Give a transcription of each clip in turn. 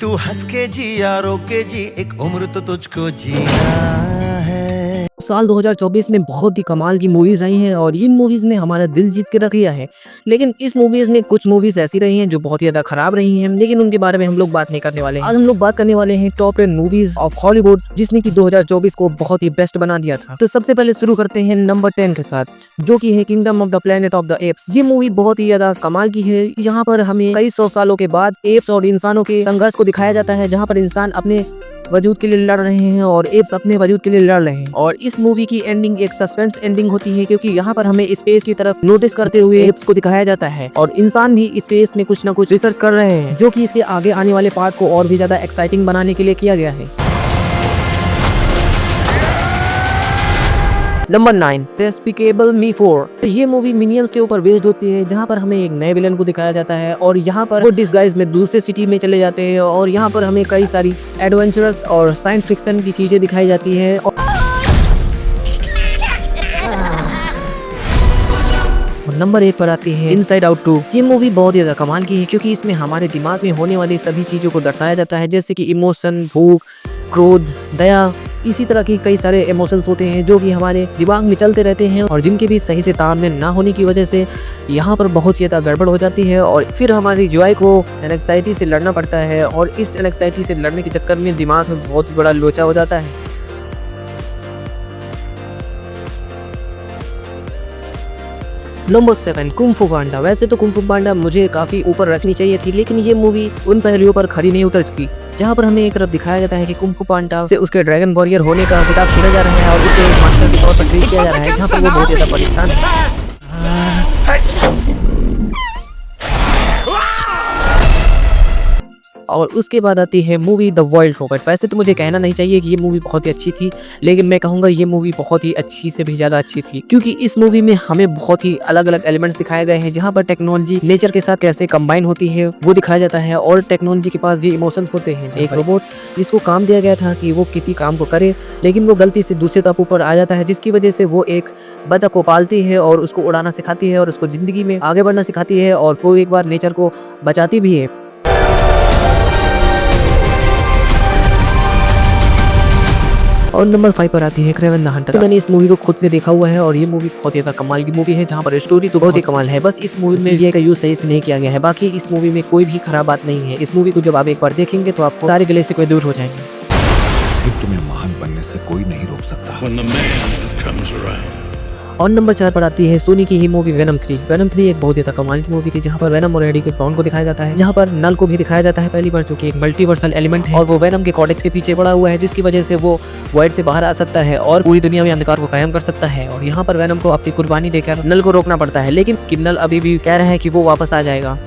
तू हंस के जी या रो के जी, एक उम्र तो तुझको जीना है। साल 2024 में बहुत ही कमाल की मूवीज आई हैं और इन मूवीज ने हमारा दिल जीत के रख लिया है। लेकिन इस मूवीज में कुछ मूवीज ऐसी रही हैं जो बहुत ही ज्यादा खराब रही हैं, लेकिन उनके बारे में हम लोग बात नहीं करने वाले हैं। आज हम लोग बात करने वाले हैं टॉप 10 मूवीज ऑफ हॉलीवुड जिसने की 2024 को बहुत ही बेस्ट बना दिया था। तो सबसे पहले शुरू करते हैं नंबर 10 के साथ, जो की है kingdom of the planet of the apps. ये मूवी बहुत ही ज्यादा कमाल की है। यहाँ पर हमें कई सौ सालों के बाद एप्स और इंसानों के संघर्ष को दिखाया जाता है, जहाँ पर इंसान अपने वजूद के लिए लड़ रहे हैं और एप्स अपने वजूद के लिए लड़ रहे हैं। और इस मूवी की एंडिंग एक सस्पेंस एंडिंग होती है, क्योंकि यहाँ पर हमें स्पेस की तरफ नोटिस करते हुए एप्स को दिखाया जाता है और इंसान भी स्पेस में कुछ न कुछ रिसर्च कर रहे हैं, जो कि इसके आगे आने वाले पार्ट को और भी ज्यादा एक्साइटिंग बनाने के लिए किया गया है। नंबर 9, डेस्पिकेबल मी 4। ये मूवी मिनियंस के ऊपर बेस्ड होती है, जहाँ पर हमें एक नए विलन को दिखाया जाता है और यहाँ पर वो डिस्गाइज में दूसरे सिटी में चले जाते हैं और यहाँ पर हमें कई सारी एडवेंचरस और साइंस फिक्शन की चीजें दिखाई जाती है। और नंबर 1 पर आती है इनसाइड आउट 2। ये मूवी बहुत ही ज्यादा कमाल की है, क्योंकि इसमें हमारे दिमाग में होने वाली सभी चीजों को दर्शाया जाता है, जैसे कि इमोशन, भूख, क्रोध, दया, इसी तरह की कई सारे इमोशंस होते हैं जो कि हमारे दिमाग में चलते रहते हैं और जिनके भी सही से तालमेल ना होने की वजह से यहाँ पर बहुत ज़्यादा गड़बड़ हो जाती है और फिर हमारी जॉय को एंग्जाइटी से लड़ना पड़ता है और इस एंग्जाइटी से लड़ने के चक्कर में दिमाग में बहुत बड़ा लोचा हो जाता है। नंबर 7, कुंग फू पांडा। वैसे तो कुंग फू पांडा मुझे काफी ऊपर रखनी चाहिए थी, लेकिन ये मूवी उन पहलुओं पर खड़ी नहीं उतर सकी, जहाँ पर हमें एक तरफ दिखाया जाता है कि कुंग फू पांडा से उसके ड्रैगन वॉरियर होने का खिताब छीना जा रहा है और उसे एक मास्टर के तौर पर ट्रीट किया जा रहा है, जहाँ पर वो बहुत ज्यादा परेशान है। और उसके बाद आती है मूवी द वर्ल्ड रॉबर्ट। वैसे तो मुझे कहना नहीं चाहिए कि ये मूवी बहुत ही अच्छी थी, लेकिन मैं कहूँगा ये मूवी बहुत ही अच्छी से भी ज़्यादा अच्छी थी, क्योंकि इस मूवी में हमें बहुत ही अलग अलग एलिमेंट्स दिखाए गए हैं, जहाँ पर टेक्नोलॉजी नेचर के साथ कैसे कंबाइन होती है वो दिखाया जाता है और टेक्नोलॉजी के पास भी इमोशंस होते हैं। एक रोबोट जिसको काम दिया गया था कि वो किसी काम को करे, लेकिन वो गलती से दूसरे टापू पर आ जाता है, जिसकी वजह से वो एक बच्चा को पालती है और उसको उड़ाना सिखाती है और उसको ज़िंदगी में आगे बढ़ना सिखाती है और वो एक बार नेचर को बचाती भी है। और नंबर 5 पर आती है क्रेवन द हंटर। मैंने इस मूवी को खुद से देखा हुआ है और ये मूवी बहुत ही ज्यादा कमाल की मूवी है, जहाँ पर स्टोरी तो बहुत ही कमाल है, बस इस मूवी में ये का यूज सही से नहीं किया गया है। बाकी इस मूवी में कोई भी खराब बात नहीं है। इस मूवी को जब आप एक बार देखेंगे तो आपको सारे गिले शिकवे दूर हो जाएंगे। तुम्हें महान बनने से कोई नहीं रोक सकता। और नंबर 4 पर आती है सोनी की ही मूवी वेनम 3। वेनम 3 एक बहुत ज्यादा कमाल की मूवी थी, जहाँ पर वेनम और एडी के बॉन्ड को दिखाया जाता है, जहाँ पर नल को भी दिखाया जाता है पहली बार, जो कि एक मल्टीवर्सल एलिमेंट है और वो वेनम के कॉर्टेक्स के पीछे पड़ा हुआ है, जिसकी वजह से वो वॉइड से बाहर आ सकता है और पूरी दुनिया में अंधकार को कायम कर सकता है। और यहाँ पर वेनम को अपनी कुर्बानी देकर नल को रोकना पड़ता है, लेकिन नल अभी भी कह रहे हैं कि वो वापस आ जाएगा।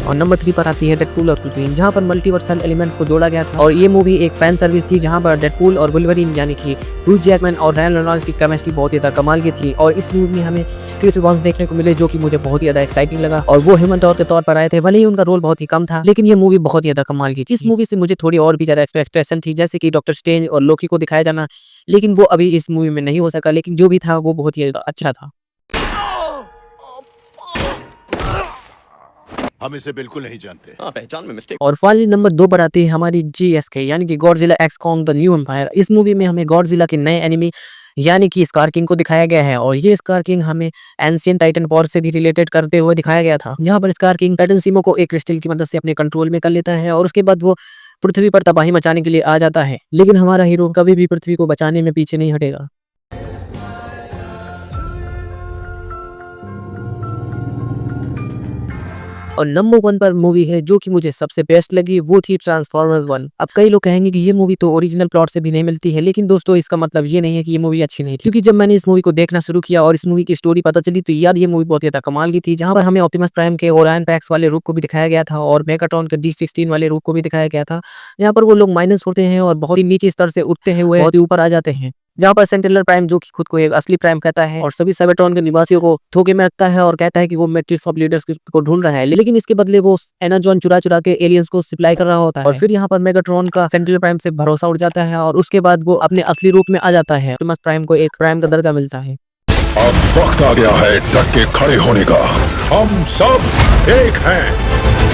और नंबर 3 पर आती है डेडपूल और वुल्वरीन, जहाँ पर मल्टीवर्सल एलिमेंट्स को जोड़ा गया था और ये मूवी एक फैन सर्विस थी, जहाँ पर डेडपूल और वुल्वरीन यानी कि ह्यू जैकमैन और रायन रेनॉल्ड्स की केमिस्ट्री बहुत ज़्यादा कमाल की थी। और इस मूवी में हमें क्रिस इवांस देखने को मिले, जो कि मुझे बहुत ही ज़्यादा एक्साइटिंग लगा और वो ह्यूमन टॉर्च के तौर पर आए थे। भले ही उनका रोल बहुत ही कम था, लेकिन ये मूवी बहुत ही ज़्यादा कमाल की थी। इस मूवी से मुझे थोड़ी और भी ज़्यादा एक्सपेक्टेशन थी, जैसे कि डॉक्टर स्ट्रेंज और लोकी को दिखाया जाना, लेकिन वो अभी इस मूवी में नहीं हो सका, लेकिन जो भी था वो बहुत ही ज़्यादा अच्छा था। हम इसे बिल्कुल नहीं जानते। पहचान में मिस्टेक। और फाइनली नंबर 2 पर आती है हमारी GSK यानी कि Godzilla X Kong the new empire. इस मूवी में हमें गॉडजिला के नए एनिमी यानी कि स्कार किंग को दिखाया गया है और ये स्कार किंग हमें एंशिएंट टाइटन वॉर से भी रिलेटेड करते हुए दिखाया गया था, जहाँ पर स्कार किंग टाइटन सीमो को एक क्रिस्टल की मदद से अपने कंट्रोल में कर लेता है और उसके बाद वो पृथ्वी पर तबाही मचाने के लिए आ जाता है। लेकिन हमारा हीरो कभी भी पृथ्वी को बचाने में पीछे नहीं हटेगा। और नंबर 1 पर मूवी है जो कि मुझे सबसे बेस्ट लगी, वो थी ट्रांसफॉर्मर्स 1। अब कई लोग कहेंगे कि ये मूवी तो ओरिजिनल प्लॉट से भी नहीं मिलती है, लेकिन दोस्तों इसका मतलब ये नहीं है कि ये मूवी अच्छी नहीं थी, क्योंकि जब मैंने इस मूवी को देखना शुरू किया और इस मूवी की स्टोरी पता चली तो यार ये मूवी बहुत ज्यादा कमाल की थी, जहाँ पर हमें ऑप्टिमस प्राइम के ओरायन पैक्स वाले रूप को भी दिखाया गया था और मेगाट्रॉन के D16 वाले रूप को भी दिखाया गया था, जहाँ पर वो लोग माइनस होते हैं और बहुत ही नीचे स्तर से उठते हुए बहुत ही ऊपर आ जाते हैं, जहाँ पर सेंटिनल प्राइम जो कि खुद को एक असली प्राइम कहता है और सभी साइबरट्रॉन के निवासियों को धोखे में रखता है और कहता है कि वो मैट्रिक्स ऑफ लीडर्स को ढूंढ रहा है, लेकिन इसके बदले वो एनर्जॉन चुरा चुरा के एलियंस को सप्लाई कर रहा होता है। और फिर यहाँ पर मेगाट्रॉन का सेंट्रल प्राइम से भरोसा उड़ जाता है और उसके बाद वो अपने असली रूप में आ जाता है। ऑप्टिमस प्राइम को एक प्राइम का दर्जा मिलता है। अब वक्त आ गया है डट के खड़े होने का। हम सब एक हैं।